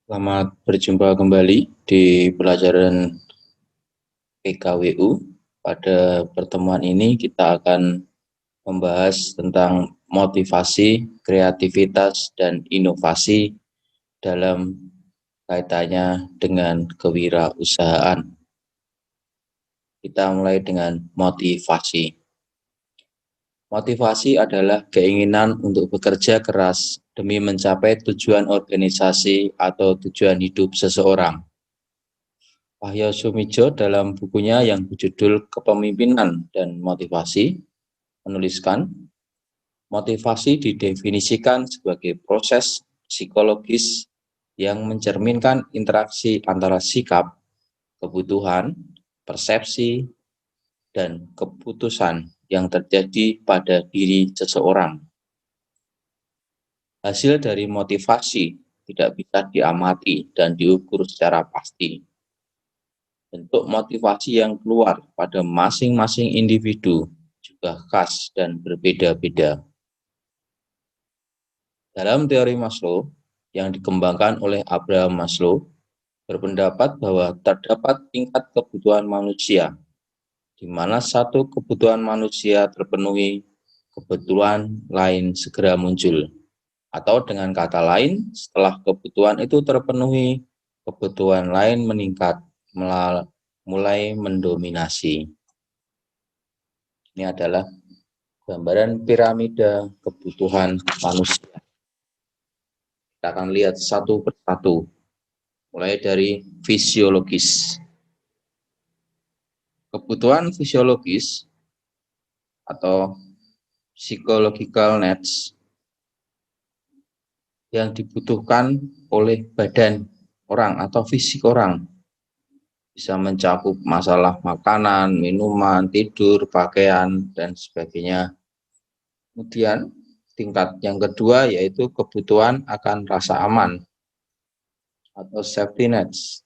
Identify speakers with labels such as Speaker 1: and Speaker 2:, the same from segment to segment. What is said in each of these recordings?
Speaker 1: Selamat berjumpa kembali di pelajaran PKWU. Pada pertemuan ini kita akan membahas tentang motivasi, kreativitas, dan inovasi dalam kaitannya dengan kewirausahaan. Kita mulai dengan motivasi. Motivasi adalah keinginan untuk bekerja keras demi mencapai tujuan organisasi atau tujuan hidup seseorang. Wahyu Sumijo dalam bukunya yang berjudul Kepemimpinan dan Motivasi menuliskan, motivasi didefinisikan sebagai proses psikologis yang mencerminkan interaksi antara sikap, kebutuhan, persepsi, dan keputusan yang terjadi pada diri seseorang. Hasil dari motivasi tidak bisa diamati dan diukur secara pasti. Bentuk motivasi yang keluar pada masing-masing individu juga khas dan berbeda-beda. Dalam teori Maslow yang dikembangkan oleh Abraham Maslow, berpendapat bahwa terdapat tingkat kebutuhan manusia, di mana satu kebutuhan manusia terpenuhi, kebutuhan lain segera muncul. Atau dengan kata lain, setelah kebutuhan itu terpenuhi, kebutuhan lain meningkat, mulai mendominasi. Ini adalah gambaran piramida kebutuhan manusia. Kita akan lihat satu persatu, mulai dari fisiologis. Kebutuhan fisiologis atau psychological needs yang dibutuhkan oleh badan orang atau fisik orang bisa mencakup masalah makanan, minuman, tidur, pakaian, dan sebagainya. Kemudian tingkat yang kedua yaitu kebutuhan akan rasa aman atau safety nets.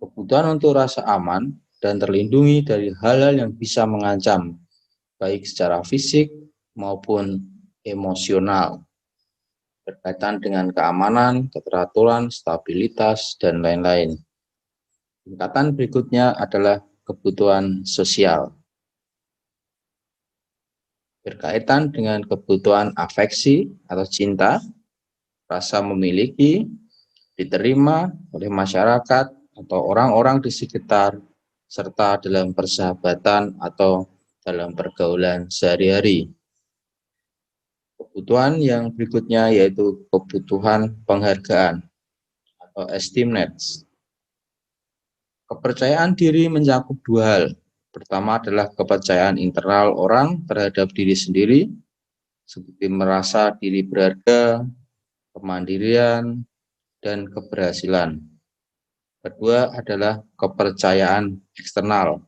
Speaker 1: Kebutuhan untuk rasa aman dan terlindungi dari hal-hal yang bisa mengancam, baik secara fisik maupun emosional, berkaitan dengan keamanan, keteraturan, stabilitas, dan lain-lain. Tingkatan berikutnya adalah kebutuhan sosial, berkaitan dengan kebutuhan afeksi atau cinta, rasa memiliki, diterima oleh masyarakat atau orang-orang di sekitar, serta dalam persahabatan atau dalam pergaulan sehari-hari. Kebutuhan yang berikutnya yaitu kebutuhan penghargaan atau esteem needs. Kepercayaan diri mencakup dua hal. Pertama adalah kepercayaan internal orang terhadap diri sendiri, seperti merasa diri berharga, kemandirian, dan keberhasilan. Kedua adalah kepercayaan eksternal,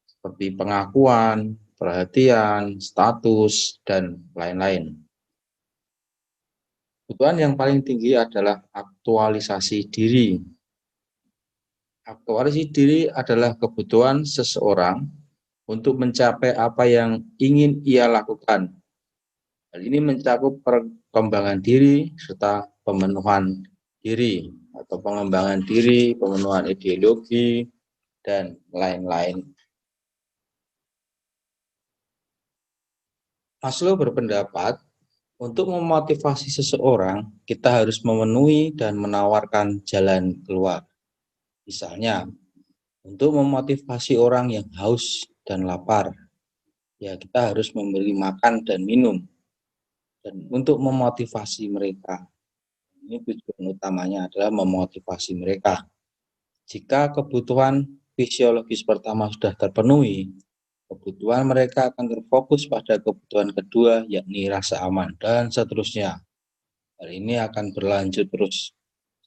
Speaker 1: seperti pengakuan, perhatian, status, dan lain-lain. Kebutuhan yang paling tinggi adalah aktualisasi diri. Aktualisasi diri adalah kebutuhan seseorang untuk mencapai apa yang ingin ia lakukan. Hal ini mencakup perkembangan diri serta pemenuhan diri atau pengembangan diri, pemenuhan ideologi, dan lain-lain. Maslow berpendapat untuk memotivasi seseorang, kita harus memenuhi dan menawarkan jalan keluar. Misalnya, untuk memotivasi orang yang haus dan lapar, ya kita harus memberi makan dan minum. Dan untuk memotivasi mereka, ini tujuan utamanya adalah memotivasi mereka. Jika kebutuhan fisiologis pertama sudah terpenuhi, kebutuhan mereka akan terfokus pada kebutuhan kedua, yakni rasa aman, dan seterusnya. Hal ini akan berlanjut terus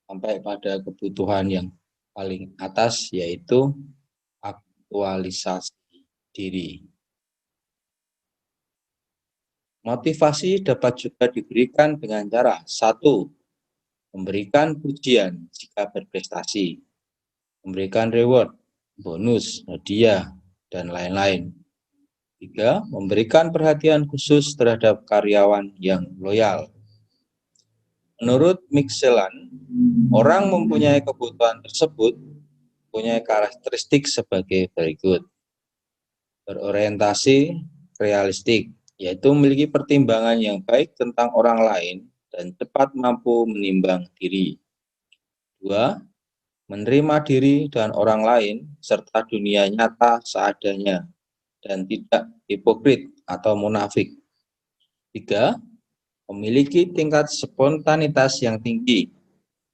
Speaker 1: sampai pada kebutuhan yang paling atas, yaitu aktualisasi diri. Motivasi dapat juga diberikan dengan cara 1. Memberikan pujian jika berprestasi, memberikan reward, bonus, hadiah, dan lain-lain. 3. Memberikan perhatian khusus terhadap karyawan yang loyal. Menurut Michelin, orang mempunyai kebutuhan tersebut punya karakteristik sebagai berikut. Berorientasi realistik, yaitu memiliki pertimbangan yang baik tentang orang lain dan cepat mampu menimbang diri. 2. Menerima diri dan orang lain serta dunia nyata seadanya dan tidak hipokrit atau munafik. 3. Memiliki tingkat spontanitas yang tinggi.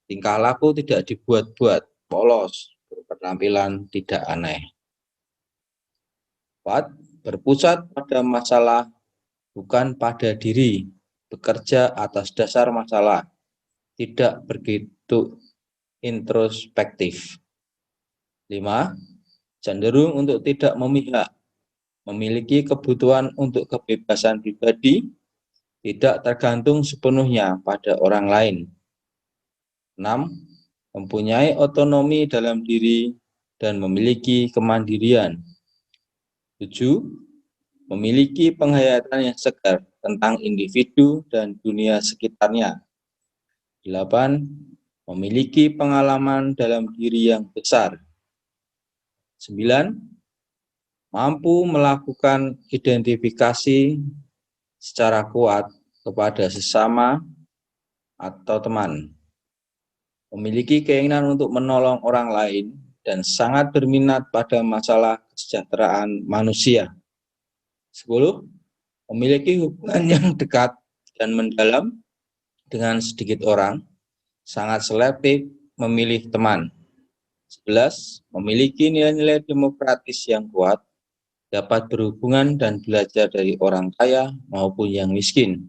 Speaker 1: Tingkah laku tidak dibuat-buat, polos, berpenampilan tidak aneh. 4. Berpusat pada masalah, bukan pada diri, bekerja atas dasar masalah, tidak begitu introspektif. 5. Cenderung untuk tidak memihak, memiliki kebutuhan untuk kebebasan pribadi, tidak tergantung sepenuhnya pada orang lain. 6. Mempunyai otonomi dalam diri dan memiliki kemandirian. 7. Memiliki penghayatan yang segar tentang individu dan dunia sekitarnya. 8. Memiliki pengalaman dalam diri yang besar. 9. Mampu melakukan identifikasi secara kuat kepada sesama atau teman, memiliki keinginan untuk menolong orang lain, dan sangat berminat pada masalah kesejahteraan manusia. 10. Memiliki hubungan yang dekat dan mendalam dengan sedikit orang, sangat selektif memilih teman. 11. Memiliki nilai-nilai demokratis yang kuat, dapat berhubungan dan belajar dari orang kaya maupun yang miskin.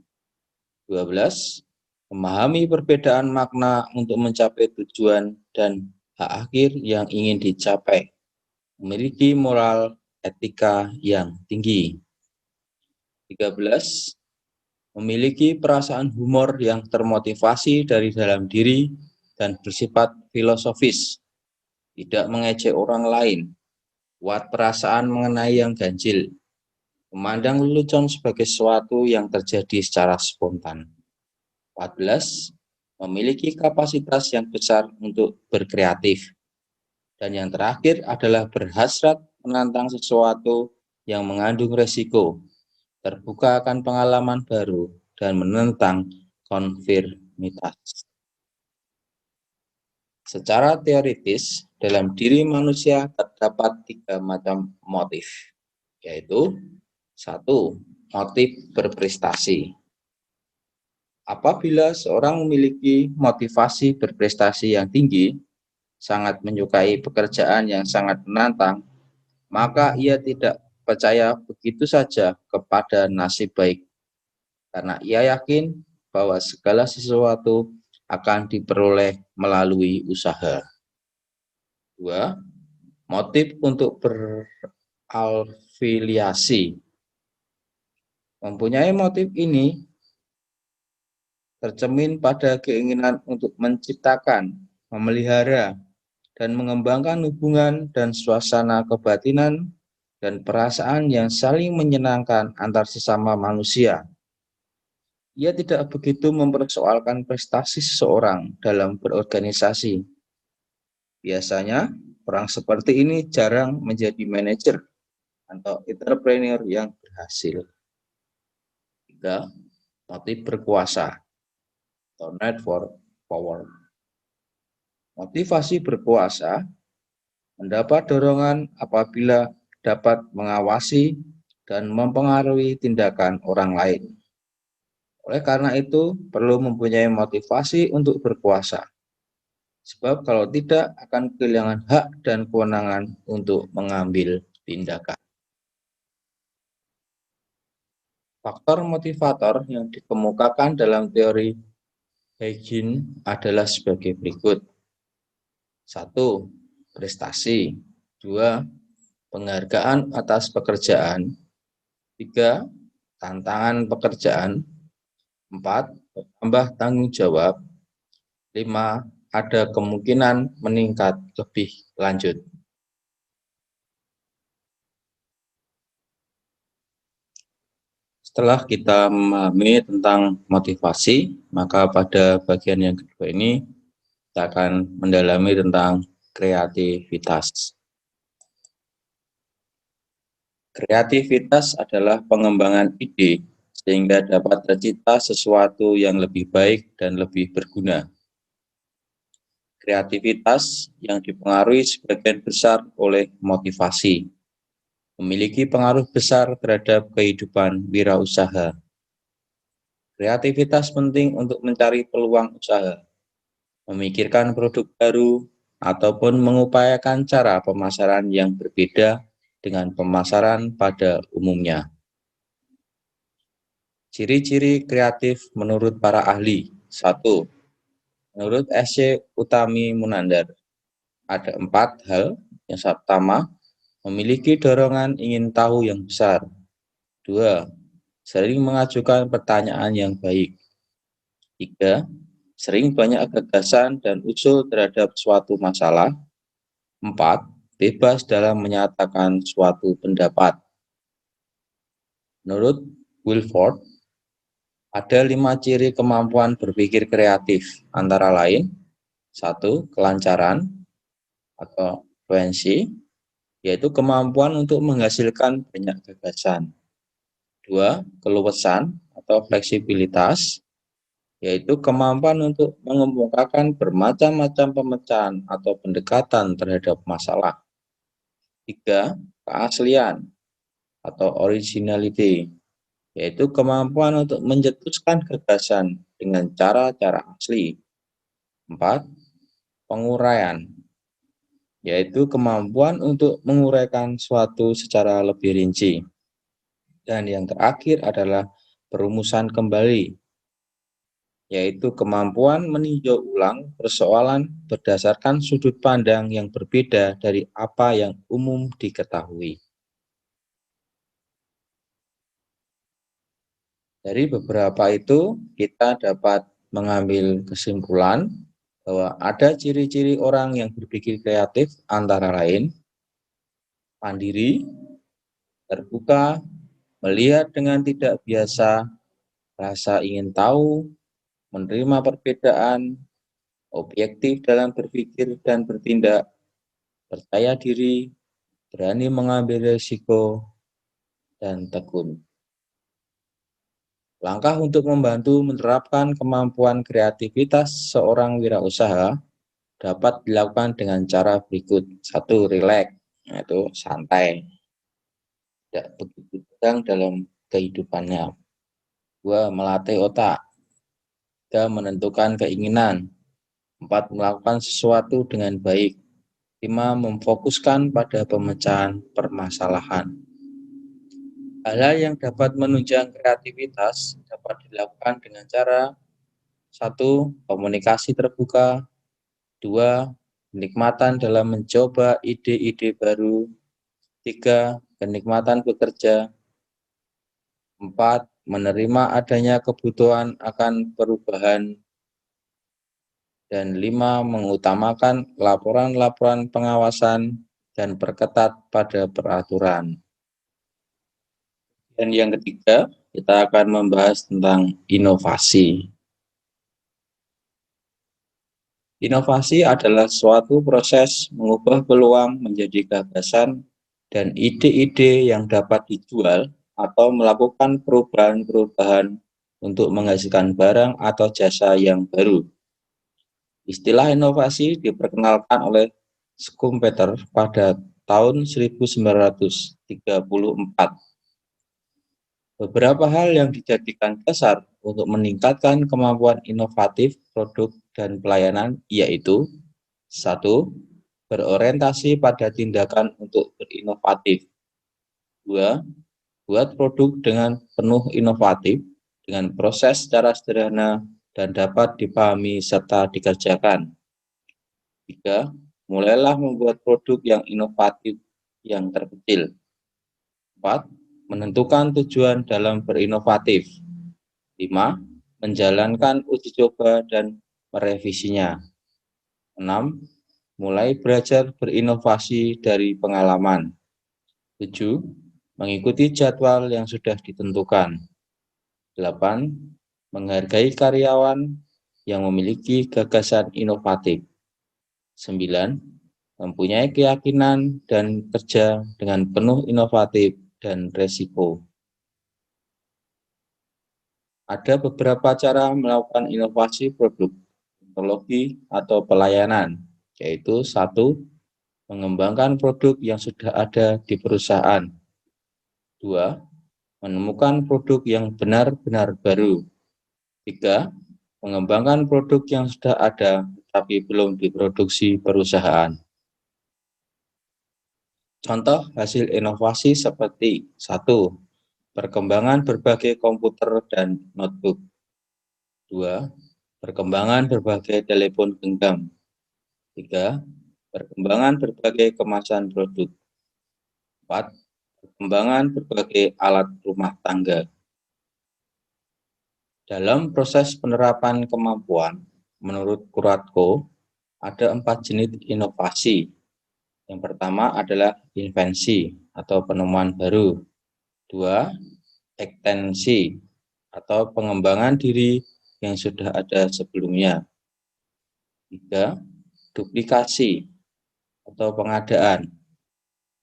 Speaker 1: 12. Memahami perbedaan makna untuk mencapai tujuan dan hak akhir yang ingin dicapai. Memiliki moral etika yang tinggi. 13. Memiliki perasaan humor yang termotivasi dari dalam diri dan bersifat filosofis. Tidak mengejek orang lain. Kuat perasaan mengenai yang ganjil, memandang lelucon sebagai sesuatu yang terjadi secara spontan. 14. Memiliki kapasitas yang besar untuk berkreatif. Dan yang terakhir adalah berhasrat menantang sesuatu yang mengandung resiko, terbuka akan pengalaman baru, dan menentang konfirmitas. Secara teoritis, dalam diri manusia terdapat 3 macam motif, yaitu 1. Motif berprestasi. Apabila seorang memiliki motivasi berprestasi yang tinggi, sangat menyukai pekerjaan yang sangat menantang, maka ia tidak percaya begitu saja kepada nasib baik, karena ia yakin bahwa segala sesuatu akan diperoleh melalui usaha. 2. Motif untuk berafiliasi. Mempunyai motif ini tercermin pada keinginan untuk menciptakan, memelihara, dan mengembangkan hubungan dan suasana kebatinan dan perasaan yang saling menyenangkan antar sesama manusia. Ia tidak begitu mempersoalkan prestasi seseorang dalam berorganisasi. Biasanya, orang seperti ini jarang menjadi manajer atau entrepreneur yang berhasil. 3. Motif berkuasa atau need for power. Motivasi berkuasa mendapat dorongan apabila dapat mengawasi dan mempengaruhi tindakan orang lain. Oleh karena itu, perlu mempunyai motivasi untuk berkuasa. Sebab kalau tidak akan kehilangan hak dan kewenangan untuk mengambil tindakan. Faktor motivator yang dikemukakan dalam teori Huygens adalah sebagai berikut. 1. Prestasi. 2. Penghargaan atas pekerjaan. 3. Tantangan pekerjaan. 4. Bertambah tanggung jawab. 5. Ada kemungkinan meningkat lebih lanjut. Setelah kita memahami tentang motivasi, maka pada bagian yang kedua ini kita akan mendalami tentang kreativitas. Kreativitas adalah pengembangan ide sehingga dapat tercipta sesuatu yang lebih baik dan lebih berguna. Kreativitas yang dipengaruhi sebagian besar oleh motivasi, memiliki pengaruh besar terhadap kehidupan wirausaha. Kreativitas penting untuk mencari peluang usaha, memikirkan produk baru, ataupun mengupayakan cara pemasaran yang berbeda dengan pemasaran pada umumnya. Ciri-ciri kreatif menurut para ahli. 1. Menurut S.C. Utami Munandar, ada 4 hal. Yang pertama, memiliki dorongan ingin tahu yang besar. 2. Sering mengajukan pertanyaan yang baik. 3. Sering banyak gagasan dan usul terhadap suatu masalah. 4. Bebas dalam menyatakan suatu pendapat. Menurut Wilford, ada 5 ciri kemampuan berpikir kreatif, antara lain 1. Kelancaran atau fluensi, yaitu kemampuan untuk menghasilkan banyak gagasan. 2. Keluasan atau fleksibilitas, yaitu kemampuan untuk mengemukakan bermacam-macam pemecahan atau pendekatan terhadap masalah. 3. Keaslian atau originality, yaitu kemampuan untuk mencetuskan gagasan dengan cara-cara asli. 4. Penguraian, yaitu kemampuan untuk menguraikan suatu secara lebih rinci. Dan yang terakhir adalah perumusan kembali, yaitu kemampuan meninjau ulang persoalan berdasarkan sudut pandang yang berbeda dari apa yang umum diketahui. Dari beberapa itu, kita dapat mengambil kesimpulan bahwa ada ciri-ciri orang yang berpikir kreatif, antara lain mandiri, terbuka, melihat dengan tidak biasa, rasa ingin tahu, menerima perbedaan, objektif dalam berpikir dan bertindak, percaya diri, berani mengambil risiko, dan tekun. Langkah untuk membantu menerapkan kemampuan kreativitas seorang wirausaha dapat dilakukan dengan cara berikut. 1. Rileks, yaitu santai, tidak begitu tegang dalam kehidupannya. 2. Melatih otak. 3. Menentukan keinginan. 4. Melakukan sesuatu dengan baik. 5. Memfokuskan pada pemecahan permasalahan. Hal-hal yang dapat menunjang kreativitas dapat dilakukan dengan cara 1. Komunikasi terbuka. 2. Kenikmatan dalam mencoba ide-ide baru. 3. Kenikmatan bekerja. 4. Menerima adanya kebutuhan akan perubahan. Dan 5. Mengutamakan laporan-laporan pengawasan dan perketat pada peraturan. Dan yang ketiga, kita akan membahas tentang inovasi. Inovasi adalah suatu proses mengubah peluang menjadi gagasan dan ide-ide yang dapat dijual atau melakukan perubahan-perubahan untuk menghasilkan barang atau jasa yang baru. Istilah inovasi diperkenalkan oleh Schumpeter pada tahun 1934. Beberapa hal yang dijadikan dasar untuk meningkatkan kemampuan inovatif produk dan pelayanan yaitu 1. Berorientasi pada tindakan untuk berinovatif. 2. Buat produk dengan penuh inovatif dengan proses secara sederhana dan dapat dipahami serta dikerjakan. 3. Mulailah membuat produk yang inovatif yang terkecil. 4. Menentukan tujuan dalam berinovatif. 5. Menjalankan uji coba dan merevisinya. 6. Mulai belajar berinovasi dari pengalaman. 7. Mengikuti jadwal yang sudah ditentukan. 8. Menghargai karyawan yang memiliki gagasan inovatif. 9. Mempunyai keyakinan dan kerja dengan penuh inovatif dan resiko. Ada beberapa cara melakukan inovasi produk, teknologi, atau pelayanan, yaitu 1. Mengembangkan produk yang sudah ada di perusahaan. 2. Menemukan produk yang benar-benar baru. 3. Mengembangkan produk yang sudah ada tapi belum diproduksi perusahaan. Contoh hasil inovasi seperti 1. Perkembangan berbagai komputer dan notebook. 2. Perkembangan berbagai telepon genggam. 3. Perkembangan berbagai kemasan produk. 4. Perkembangan berbagai alat rumah tangga. Dalam proses penerapan kemampuan, menurut Kuratko, ada 4 jenis inovasi. Yang pertama adalah invensi atau penemuan baru. 2. Ekstensi atau pengembangan diri yang sudah ada sebelumnya. 3. Duplikasi atau pengadaan,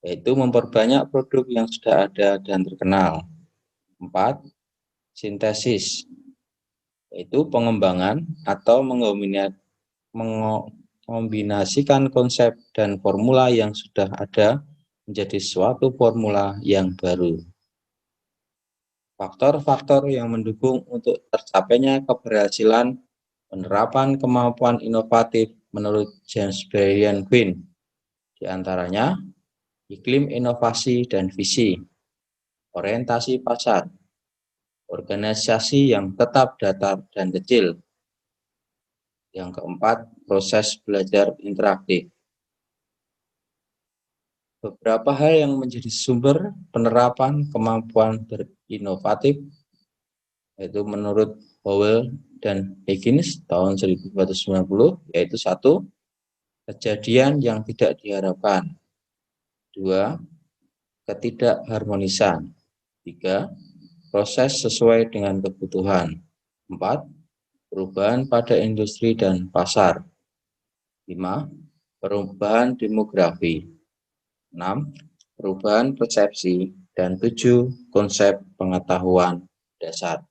Speaker 1: yaitu memperbanyak produk yang sudah ada dan terkenal. 4. Sintesis, yaitu pengembangan atau mengombinasikan konsep dan formula yang sudah ada menjadi suatu formula yang baru. Faktor-faktor yang mendukung untuk tercapainya keberhasilan penerapan kemampuan inovatif menurut James Bryan Quinn, diantaranya iklim inovasi dan visi, orientasi pasar, organisasi yang tetap datar dan kecil. Yang keempat, proses belajar interaktif. Beberapa hal yang menjadi sumber penerapan kemampuan berinovatif, yaitu menurut Howell dan Higgins tahun 1990, yaitu 1. Kejadian yang tidak diharapkan. 2. Ketidakharmonisan. 3. Proses sesuai dengan kebutuhan. 4. Perubahan pada industri dan pasar. 5. Perubahan demografi. 6. Perubahan persepsi. Dan 7. Konsep pengetahuan dasar.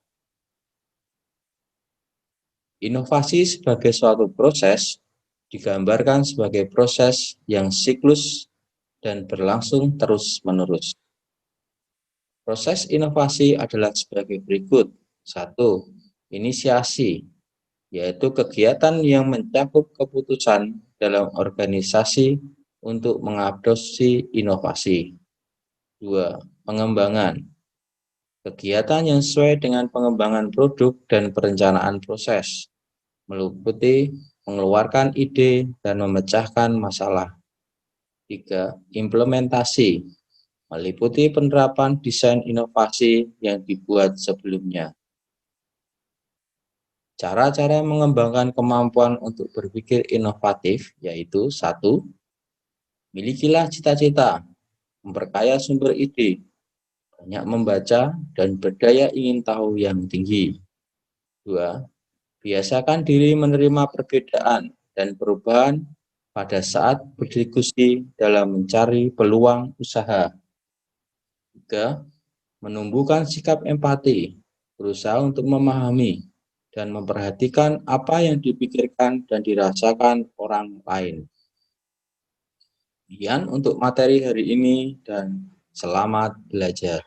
Speaker 1: Inovasi sebagai suatu proses digambarkan sebagai proses yang siklus dan berlangsung terus-menerus. Proses inovasi adalah sebagai berikut. 1. Inisiasi, yaitu kegiatan yang mencakup keputusan dalam organisasi untuk mengadopsi inovasi. 2. Pengembangan, kegiatan yang sesuai dengan pengembangan produk dan perencanaan proses, meliputi mengeluarkan ide dan memecahkan masalah. 3. Implementasi, meliputi penerapan desain inovasi yang dibuat sebelumnya. Cara-cara mengembangkan kemampuan untuk berpikir inovatif yaitu 1. Milikilah cita-cita, memperkaya sumber ide, banyak membaca, dan berdaya ingin tahu yang tinggi. 2. Biasakan diri menerima perbedaan dan perubahan pada saat berdiskusi dalam mencari peluang usaha. 3. Menumbuhkan sikap empati, berusaha untuk memahami dan memperhatikan apa yang dipikirkan dan dirasakan orang lain. Sekian untuk materi hari ini dan selamat belajar.